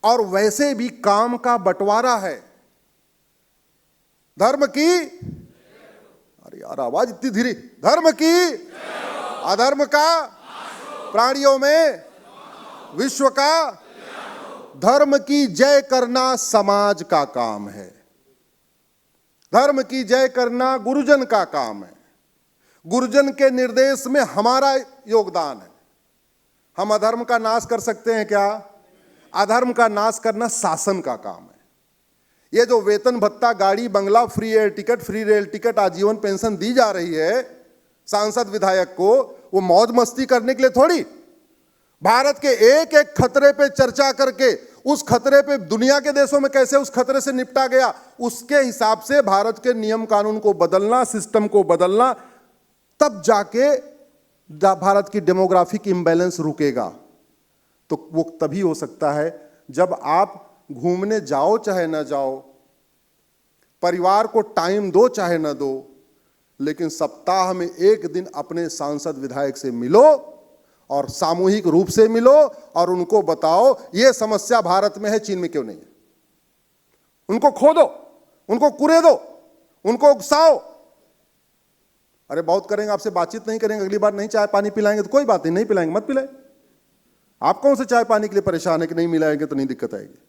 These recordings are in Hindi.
और वैसे भी काम का बंटवारा है। धर्म की, अरे यार आवाज इतनी धीरे, धर्म की, अधर्म का, प्राणियों में विश्व का, धर्म की जय करना समाज का काम है। धर्म की जय करना गुरुजन का काम है। गुरुजन के निर्देश में हमारा योगदान है। हम अधर्म का नाश कर सकते हैं क्या? अधर्म का नाश करना शासन का काम है। ये जो वेतन भत्ता, गाड़ी बंगला, free air ticket, free rail ticket, आजीवन पेंशन दी जा रही है सांसद विधायक को, वो मौज मस्ती करने के लिए थोड़ी। भारत के एक एक खतरे पे चर्चा करके उस खतरे पे दुनिया के देशों में कैसे उस खतरे से निपटा गया, उसके हिसाब से भारत के नियम कानून को बदलना, सिस्टम को बदलना, तब जाके भारत की डेमोग्राफिक इम्बैलेंस रुकेगा। तो वो तभी हो सकता है जब आप घूमने जाओ चाहे ना जाओ, परिवार को टाइम दो चाहे ना दो, लेकिन सप्ताह में एक दिन अपने सांसद विधायक से मिलो और सामूहिक रूप से मिलो और उनको बताओ ये समस्या भारत में है, चीन में क्यों नहीं है। उनको खोदो, उनको कुरेदो, उनको उकसाओ। अरे बहुत करेंगे, आपसे बातचीत नहीं करेंगे, अगली बार नहीं चाय पानी पिलाएंगे तो कोई बात नहीं, नहीं पिलाएंगे मत पिलाए। आप कौन से चाय पानी के लिए परेशान है कि नहीं मिलाएंगे तो नहीं दिक्कत आएगी।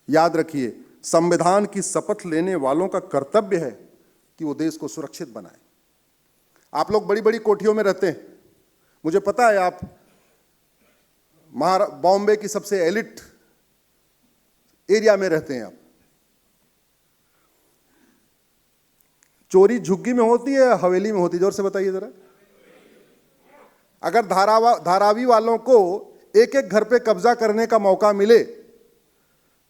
याद रखिए, संविधान की शपथ लेने वालों का कर्तव्य है कि वो देश को सुरक्षित बनाए। आप लोग बड़ी बड़ी कोठियों में रहते हैं, मुझे पता है आप बॉम्बे की सबसे एलिट एरिया में रहते हैं। आप चोरी झुग्गी में होती है, हवेली में होती है? जोर से बताइए जरा। अगर धारावी वालों को एक एक घर पे कब्जा करने का मौका मिले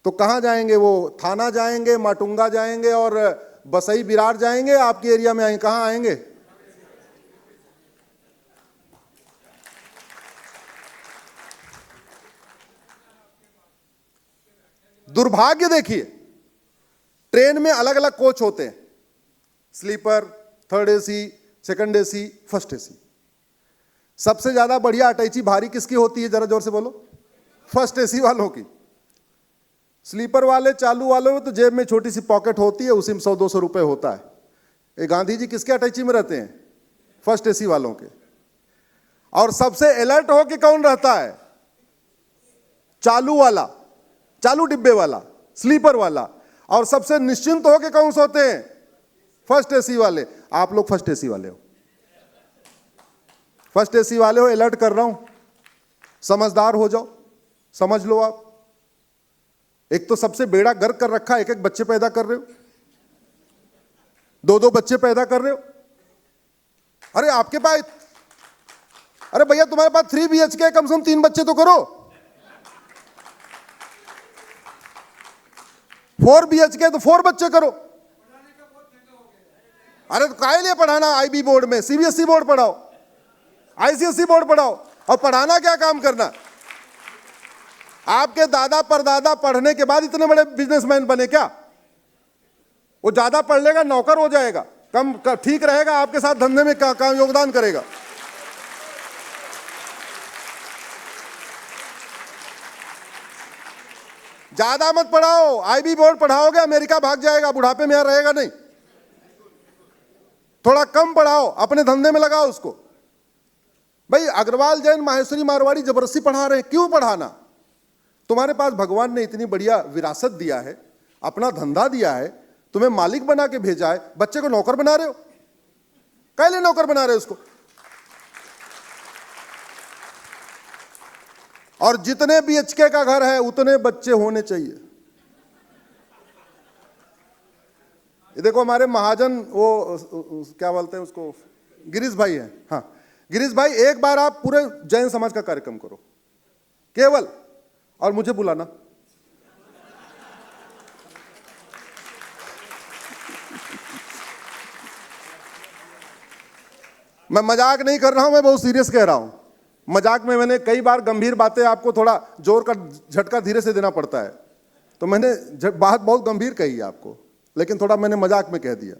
तो कहां जाएंगे वो? थाना जाएंगे, माटुंगा जाएंगे और बसई बिरार जाएंगे? आपके एरिया में आएंगे, कहां आएंगे? दुर्भाग्य देखिए, ट्रेन में अलग अलग कोच होते हैं, sleeper, third AC, second AC, first AC. सबसे ज्यादा बढ़िया अटैची भारी किसकी होती है? जरा जोर से बोलो। फर्स्ट एसी वालों की। स्लीपर वाले, चालू वालों में तो जेब में छोटी सी पॉकेट होती है, उसी में 100-200 रुपए होता है। ये गांधी जी किसके अटैची में रहते हैं? फर्स्ट एसी वालों के। और सबसे अलर्ट हो के कौन रहता है? चालू वाला, चालू डिब्बे वाला, स्लीपर वाला। और सबसे निश्चिंत हो के कौन सोते हैं? फर्स्ट एसी वाले। आप लोग फर्स्ट एसी वाले हो, फर्स्ट एसी वाले हो। अलर्ट कर रहा हूं, समझदार हो जाओ, समझ लो। आप एक तो सबसे बेड़ा गर्क कर रखा, एक एक बच्चे पैदा कर रहे हो, 2-2 बच्चे पैदा कर रहे हो। अरे आपके पास, अरे भैया तुम्हारे पास 3 BHK, कम से कम 3 बच्चे तो करो। 4 BHK तो 4 बच्चे करो। अरे तो काहे लिए पढ़ाना? IB बोर्ड में, CBSE बोर्ड पढ़ाओ, ICSE बोर्ड पढ़ाओ। और पढ़ाना क्या काम करना? आपके दादा परदादा पढ़ने के बाद इतने बड़े बिजनेसमैन बने क्या? वो ज्यादा पढ़ लेगा, नौकर हो जाएगा, कम ठीक रहेगा, आपके साथ धंधे में काम योगदान करेगा। ज्यादा मत पढ़ाओ, IB बोर्ड पढ़ाओगे अमेरिका भाग जाएगा, बुढ़ापे में यहां रहेगा नहीं। थोड़ा कम पढ़ाओ, अपने धंधे में लगाओ उसको। भाई अग्रवाल, जैन, माहेश्वरी, मारवाड़ी जबरदस्ती पढ़ा रहे हैं, क्यों पढ़ाना? तुम्हारे पास भगवान ने इतनी बढ़िया विरासत दिया है, अपना धंधा दिया है, तुम्हें मालिक बना के भेजा है, बच्चे को नौकर बना रहे हो। काहे लिए नौकर बना रहे हो उसको? और जितने BHK का घर है उतने बच्चे होने चाहिए। ये देखो हमारे महाजन, वो क्या बोलते हैं उसको, गिरीश भाई है। हाँ गिरीश भाई, एक बार आप पूरे जैन समाज का कार्यक्रम करो केवल, और मुझे बुलाना। मैं मजाक नहीं कर रहा हूं, मैं बहुत सीरियस कह रहा हूं। मजाक में मैंने कई बार गंभीर बातें, आपको थोड़ा जोर का झटका धीरे से देना पड़ता है, तो मैंने बात बहुत गंभीर कही है आपको, लेकिन थोड़ा मैंने मजाक में कह दिया।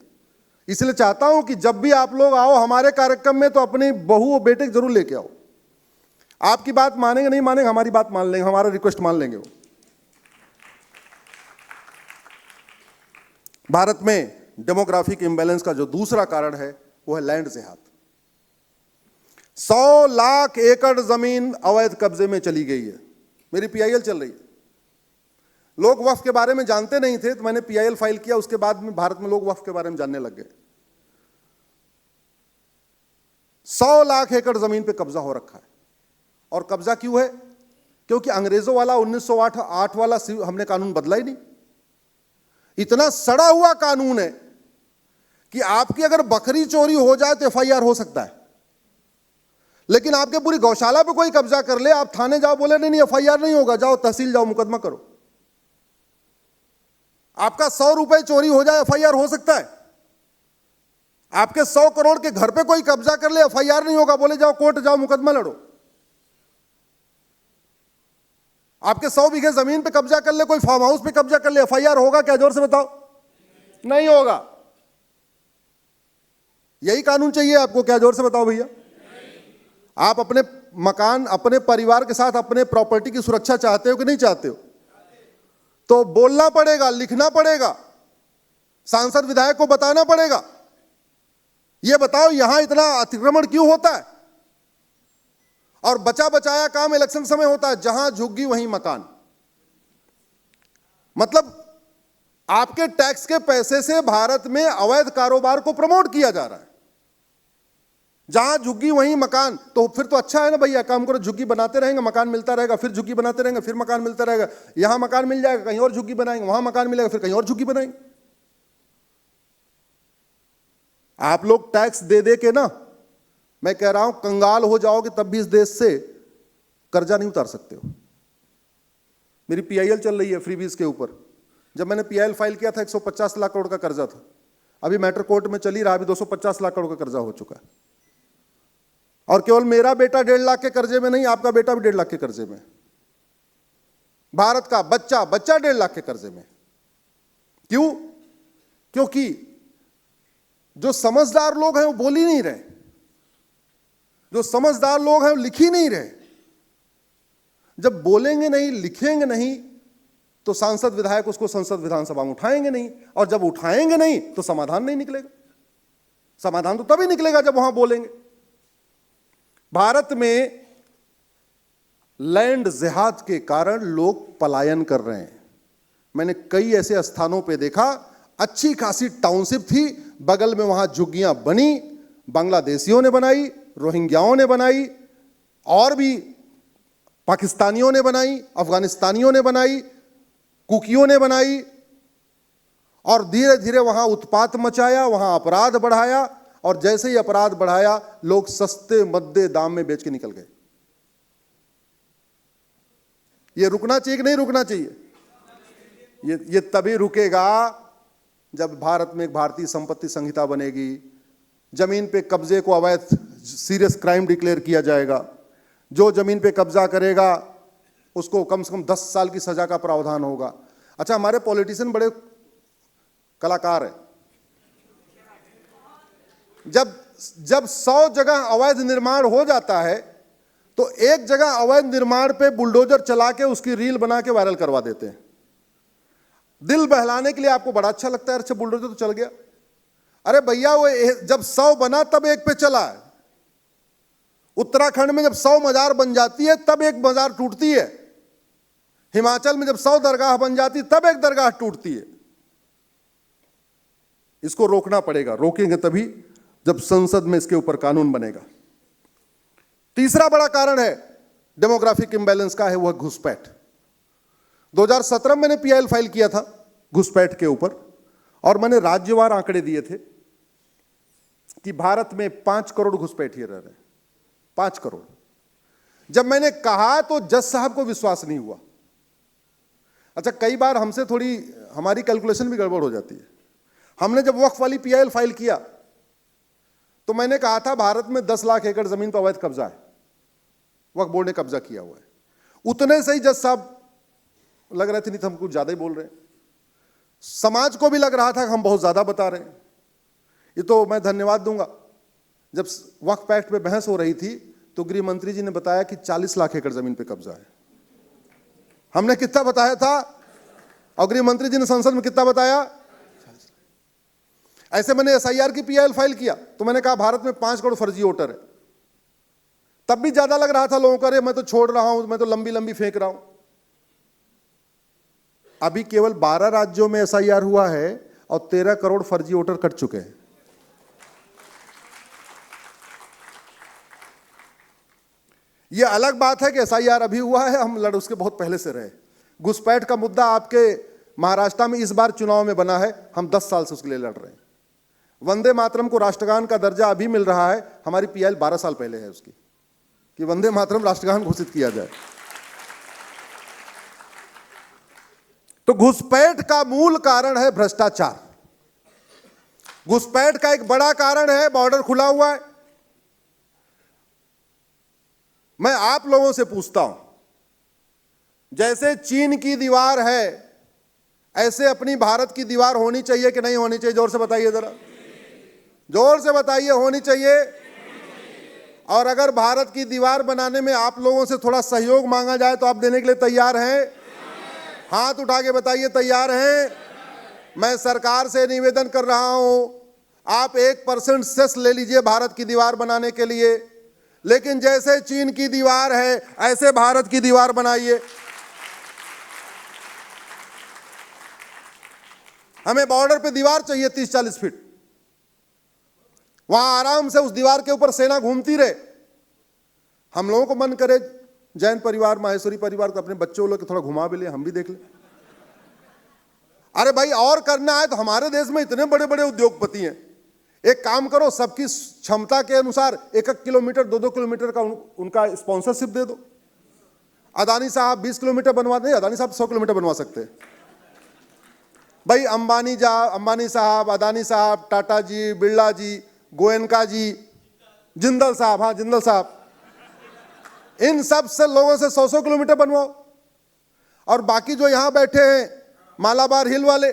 इसलिए चाहता हूं कि जब भी आप लोग आओ हमारे कार्यक्रम में तो अपनी बहू और बेटे जरूर लेके आओ। आपकी बात मानेंगे नहीं मानेंगे, हमारी बात मान लेंगे, हमारा रिक्वेस्ट मान लेंगे वो। भारत में डेमोग्राफिक इंबैलेंस का जो दूसरा कारण है वो है लैंड जिहाद। 100 लाख एकड़ जमीन अवैध कब्जे में चली गई है। मेरी पीआईएल चल रही है। लोग वक्फ के बारे में जानते नहीं थे, तो मैंने पीआईएल फाइल किया, उसके बाद में भारत में लोग वक्फ के बारे में जानने लग गए। 100 लाख एकड़ जमीन पे कब्जा हो रखा है। और कब्जा क्यों है? क्योंकि अंग्रेजों वाला 1908 वाला हमने कानून बदला ही नहीं। इतना सड़ा हुआ कानून है कि आपकी अगर बकरी चोरी हो जाए तो एफआईआर हो सकता है, लेकिन आपके पूरी गौशाला पे कोई कब्जा कर ले, आप थाने जाओ, बोले नहीं एफआईआर नहीं होगा, जाओ तहसील जाओ, मुकदमा करो। आपका 100 रुपए चोरी हो जाए, एफआईआर हो सकता है। आपके 100 करोड़ के घर पे कोई कब्जा कर ले, एफआईआर नहीं होगा, बोले जाओ कोर्ट जाओ, मुकदमा लड़ो। आपके 100 बीघे जमीन पे कब्जा कर ले, कोई फार्म हाउस पे कब्जा कर ले, एफआईआर होगा क्या? जोर से बताओ। नहीं होगा। यही कानून चाहिए आपको क्या? जोर से बताओ भैया। आप अपने मकान, अपने परिवार के साथ अपने प्रॉपर्टी की सुरक्षा चाहते हो कि नहीं चाहते हो? तो बोलना पड़ेगा, लिखना पड़ेगा, सांसद विधायक को बताना पड़ेगा। यह बताओ यहां इतना अतिक्रमण क्यों होता है? और बचा बचाया काम इलेक्शन समय होता है, जहां झुग्गी वहीं मकान। मतलब आपके टैक्स के पैसे से भारत में अवैध कारोबार को प्रमोट किया जा रहा है। जहां झुग्गी वहीं मकान, तो फिर तो अच्छा है ना भैया, काम करो, झुग्गी बनाते रहेंगे, मकान मिलता रहेगा, फिर झुग्गी बनाते रहेंगे, फिर मकान मिलता रहेगा। यहां मकान मिल जाएगा, कहीं और झुग्गी बनाएंगे, वहां मकान मिलेगा, फिर कहीं और झुग्गी बनाएंगे। आप लोग टैक्स दे दे के ना, मैं कह रहा हूं कंगाल हो जाओगे, तब भी इस देश से कर्जा नहीं उतार सकते हो। मेरी पीआईएल चल रही है फ्रीबीज के ऊपर। जब मैंने पीआईएल फाइल किया था 150 लाख करोड़ का कर्जा था, अभी मैटर कोर्ट में चली रहा, अभी 250 लाख करोड़ का कर्जा हो चुका है। और केवल मेरा बेटा 1.5 लाख के कर्जे में नहीं, आपका बेटा भी 1.5 लाख के कर्जे में। भारत का बच्चा 1.5 लाख के कर्जे में। क्यों? क्योंकि जो समझदार लोग हैं वो बोल ही नहीं रहे, जो समझदार लोग हैं वो लिख ही नहीं रहे। जब बोलेंगे नहीं, लिखेंगे नहीं, तो सांसद विधायक उसको संसद विधानसभा में उठाएंगे नहीं, और जब उठाएंगे नहीं तो समाधान नहीं निकलेगा। समाधान तो तभी निकलेगा जब वहां बोलेंगे। भारत में लैंड जिहाद के कारण लोग पलायन कर रहे हैं। मैंने कई ऐसे स्थानों पे देखा, अच्छी खासी टाउनशिप थी, बगल में वहां झुग्गियां बनी, बांग्लादेशियों ने बनाई, रोहिंग्याओं ने बनाई, और भी पाकिस्तानियों ने बनाई, अफगानिस्तानियों ने बनाई, कुकियों ने बनाई, और धीरे धीरे वहां उत्पात मचाया, वहां अपराध बढ़ाया, और जैसे ही अपराध बढ़ाया, लोग सस्ते मद्दे दाम में बेच के निकल गए। ये रुकना चाहिए कि नहीं रुकना चाहिए? ये तभी रुकेगा जब भारत में एक भारतीय संपत्ति संहिता बनेगी, जमीन पे कब्जे को अवैध सीरियस क्राइम डिक्लेयर किया जाएगा। जो जमीन पे कब्जा करेगा उसको कम से कम 10 साल की सजा का प्रावधान होगा। अच्छा, हमारे पॉलिटिशियन बड़े कलाकार हैं। जब 100 जगह अवैध निर्माण हो जाता है, तो एक जगह अवैध निर्माण पे बुलडोजर चला के उसकी रील बना के वायरल करवा देते हैं। दिल बहलाने के लिए आपको बड़ा अच्छा लगता है, अच्छा बुलडोजर तो चल गया। अरे भैया, वो जब 100 बना तब एक पे चला है। उत्तराखंड में जब 100 मजार बन जाती है तब एक मजार टूटती है। हिमाचल में जब 100 दरगाह बन जाती तब एक दरगाह टूटती है। इसको रोकना पड़ेगा। रोकेंगे तभी जब संसद में इसके ऊपर कानून बनेगा। तीसरा बड़ा कारण है डेमोग्राफिक इंबैलेंस का, है वह घुसपैठ। 2017 में मैंने पीआईएल फाइल किया था घुसपैठ के ऊपर, और मैंने राज्यवार आंकड़े दिए थे कि भारत में 5 करोड़ घुसपैठिए रह रहे हैं। 5 करोड़। जब मैंने कहा तो जज साहब को विश्वास नहीं हुआ। अच्छा, कई बार हमसे थोड़ी हमारी कैलकुलेशन भी गड़बड़ हो जाती है। हमने जब वक्फ वाली पीआईएल फाइल किया तो मैंने कहा था भारत में 10 लाख एकड़ जमीन पर अवैध कब्जा है, वक्फ बोर्ड ने कब्जा किया हुआ है। उतने से ही जज साहब लग रहे थे नहीं तो हम कुछ ज्यादा ही बोल रहे हैं। समाज को भी लग रहा था कि हम बहुत ज्यादा बता रहे हैं। ये तो मैं धन्यवाद दूंगा, जब वक्फ एक्ट पे बहस हो रही थी तो गृह मंत्री जी ने बताया कि 40 लाख एकड़ जमीन पे कब्जा है। हमने कितना बताया था और गृह मंत्री जी ने संसद में कितना बताया? ऐसे मैंने एसआईआर की पीआईएल फाइल किया तो मैंने कहा भारत में 5 करोड़ फर्जी वोटर है। तब भी ज्यादा लग रहा था लोगों का, अरे मैं तो छोड़ रहा हूं, मैं तो लंबी लंबी फेंक रहा हूं। अभी केवल 12 राज्यों में एसआईआर हुआ है और 13 करोड़ फर्जी वोटर कट चुके हैं। यह अलग बात है कि एसआईआर अभी हुआ है, हम लड़ उसके बहुत पहले से रहे। घुसपैठ का मुद्दा आपके महाराष्ट्र में इस बार चुनाव में बना है, हम 10 साल से उसके लिए लड़ रहे हैं। वंदे मातरम को राष्ट्रगान का दर्जा अभी मिल रहा है, हमारी पीएल 12 साल पहले है उसकी, कि वंदे मातरम राष्ट्रगान घोषित किया जाए। तो घुसपैठ का मूल कारण है भ्रष्टाचार। घुसपैठ का एक बड़ा कारण है बॉर्डर खुला हुआ है। मैं आप लोगों से पूछता हूं, जैसे चीन की दीवार है ऐसे अपनी भारत की दीवार होनी चाहिए कि नहीं होनी चाहिए? जोर से बताइए, जरा जोर से बताइए, होनी चाहिए। और अगर भारत की दीवार बनाने में आप लोगों से थोड़ा सहयोग मांगा जाए तो आप देने के लिए तैयार हैं? हाथ उठा के बताइए, तैयार हैं? मैं सरकार से निवेदन कर रहा हूं, आप 1% सेस ले लीजिए भारत की दीवार बनाने के लिए, लेकिन जैसे चीन की दीवार है ऐसे भारत की दीवार बनाइए। हमें बॉर्डर पे दीवार चाहिए 30-40 फीट, वहां आराम से उस दीवार के ऊपर सेना घूमती रहे। हम लोगों को मन करे जैन परिवार, माहेश्वरी परिवार को अपने बच्चों लोग थोड़ा घुमा भी ले, हम भी देख ले। अरे भाई, और करना है तो हमारे देश में इतने बड़े बड़े उद्योगपति हैं, एक काम करो, सबकी क्षमता के अनुसार 1-1 किलोमीटर 2-2 किलोमीटर का उनका स्पॉन्सरशिप दे दो। अदानी साहब 20 किलोमीटर बनवा दें, अदानी साहब 100 किलोमीटर बनवा सकते हैं। भाई अंबानी साहब, अदानी साहब, टाटा जी, बिरला जी, गोयनका जी, जिंदल साहब, हाँ जिंदल साहब, इन सब से लोगों से 100-100 किलोमीटर बनवाओ। और बाकी जो यहां बैठे हैं मालाबार हिल वाले,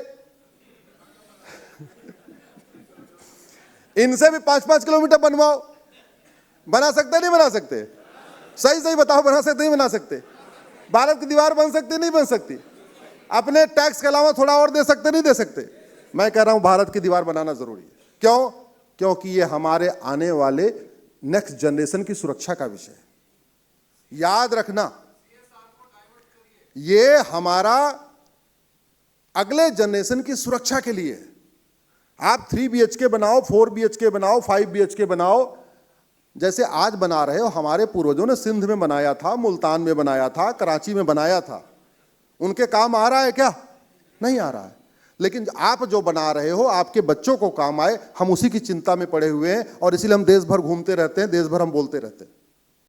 इनसे भी 5-5 किलोमीटर बनवाओ। बना सकते नहीं बना सकते? सही सही बताओ, बना सकते नहीं बना सकते? भारत की दीवार बन सकती नहीं बन सकती? अपने टैक्स के अलावा थोड़ा और दे सकते नहीं दे सकते? मैं कह रहा हूं भारत की दीवार बनाना जरूरी है। क्यों? क्योंकि ये हमारे आने वाले नेक्स्ट जनरेशन की सुरक्षा का विषय है। याद रखना, ये हमारा अगले जनरेशन की सुरक्षा के लिए है। आप 3 BHK बनाओ, 4 BHK बनाओ, 5 BHK बनाओ, जैसे आज बना रहे हो। हमारे पूर्वजों ने सिंध में बनाया था, मुल्तान में बनाया था, कराची में बनाया था। उनके काम आ रहा है क्या? नहीं आ रहा है। लेकिन आप जो बना रहे हो आपके बच्चों को काम आए, हम उसी की चिंता में पड़े हुए हैं और इसीलिए हम देश भर घूमते रहते हैं, देश भर हम बोलते रहते हैं।